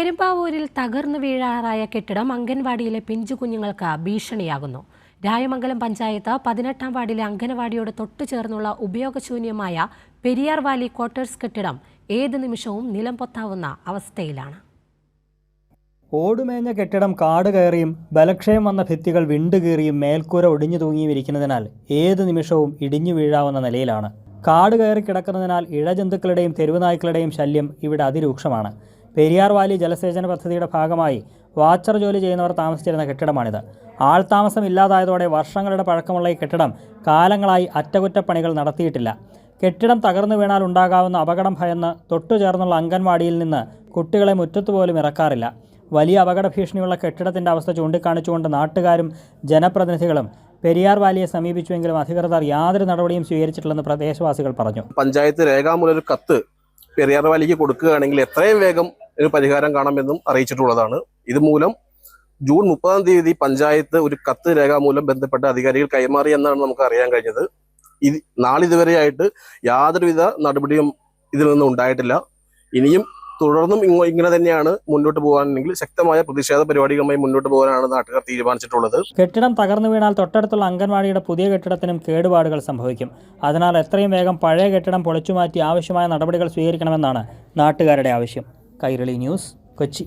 പെരുമ്പാവൂരിൽ തകർന്നു വീഴാറായ കെട്ടിടം അംഗൻവാടിയിലെ പിഞ്ചുകുഞ്ഞുങ്ങൾക്ക് ഭീഷണിയാകുന്നു. രായമംഗലം പഞ്ചായത്ത് 18-ാം വാർഡിലെ അംഗൻവാടിയോട് തൊട്ടുചേർന്നുള്ള ഉപയോഗശൂന്യമായ പെരിയാർ വാലി ക്വാർട്ടേഴ്സ് കെട്ടിടം ഏത് നിമിഷവും നിലംപൊത്താവുന്ന അവസ്ഥയിലാണ്. ഓടുമേഞ്ഞ കെട്ടിടം കാട് കയറിയും ബലക്ഷയം വന്ന ഭിത്തികൾ വിണ്ടുകീറിയും മേൽക്കൂര ഒടിഞ്ഞു തൂങ്ങിയും ഇരിക്കുന്നതിനാൽ ഏത് നിമിഷവും ഇടിഞ്ഞു വീഴാവുന്ന നിലയിലാണ്. കാട് കയറി കിടക്കുന്നതിനാൽ ഇഴജന്തുക്കളുടെയും തെരുവുനായ്ക്കളുടെയും ശല്യം ഇവിടെ അതിരൂക്ഷമാണ്. പെരിയാർ വാലി ജലസേചന പദ്ധതിയുടെ ഭാഗമായി വാച്ചർ ജോലി ചെയ്യുന്നവർ താമസിച്ചിരുന്ന കെട്ടിടമാണിത്. ആൾതാമസം ഇല്ലാതായതോടെ വർഷങ്ങളുടെ പഴക്കമുള്ള ഈ കെട്ടിടം കാലങ്ങളായി അറ്റകുറ്റപ്പണികൾ നടത്തിയിട്ടില്ല. കെട്ടിടം തകർന്നു വീണാൽ ഉണ്ടാകാവുന്ന അപകടം ഭയന്ന് തൊട്ടുചേർന്നുള്ള അംഗൻവാടിയിൽ നിന്ന് കുട്ടികളെ മുറ്റത്തുപോലും ഇറക്കാറില്ല. വലിയ അപകട ഭീഷണിയുള്ള കെട്ടിടത്തിൻ്റെ അവസ്ഥ ചൂണ്ടിക്കാണിച്ചുകൊണ്ട് നാട്ടുകാരും ജനപ്രതിനിധികളും പെരിയാർ വാലിയെ സമീപിച്ചുവെങ്കിലും അധികൃതർ യാതൊരു നടപടിയും സ്വീകരിച്ചിട്ടില്ലെന്ന് പ്രദേശവാസികൾ പറഞ്ഞു. പഞ്ചായത്ത് രേഖാമൂലം ഒരു കത്ത് പെരിയാർ വാലിക്ക് കൊടുക്കുകയാണെങ്കിൽ എത്രയും വേഗം ഒരു പരിഹാരം കാണാമെന്നും അറിയിച്ചിട്ടുള്ളതാണ്. ഇതുമൂലം ജൂൺ 30-ാം തീയതി പഞ്ചായത്ത് ഒരു കത്ത് രേഖാമൂലം ബന്ധപ്പെട്ട അധികാരികൾ കൈമാറി എന്നാണ് നമുക്ക് അറിയാൻ കഴിഞ്ഞത്. നാളിതുവരെയായിട്ട് യാതൊരുവിധ നടപടിയും ഇതിൽ നിന്നും ഉണ്ടായിട്ടില്ല. ഇനിയും തുടർന്നും ഇങ്ങനെ തന്നെയാണ് മുന്നോട്ട് പോകാനെങ്കിൽ ശക്തമായ പ്രതിഷേധ പരിപാടികളുമായി മുന്നോട്ട് പോകാനാണ് നാട്ടുകാർ തീരുമാനിച്ചിട്ടുള്ളത്. കെട്ടിടം തകർന്നു വീണാൽ തൊട്ടടുത്തുള്ള അംഗൻവാടിയുടെ പുതിയ കെട്ടിടത്തിനും കേടുപാടുകൾ സംഭവിക്കും. അതിനാൽ എത്രയും വേഗം പഴയ കെട്ടിടം പൊളിച്ചുമാറ്റി ആവശ്യമായ നടപടികൾ സ്വീകരിക്കണമെന്നാണ് നാട്ടുകാരുടെ ആവശ്യം. കൈരളി ന്യൂസ്, കൊച്ചി.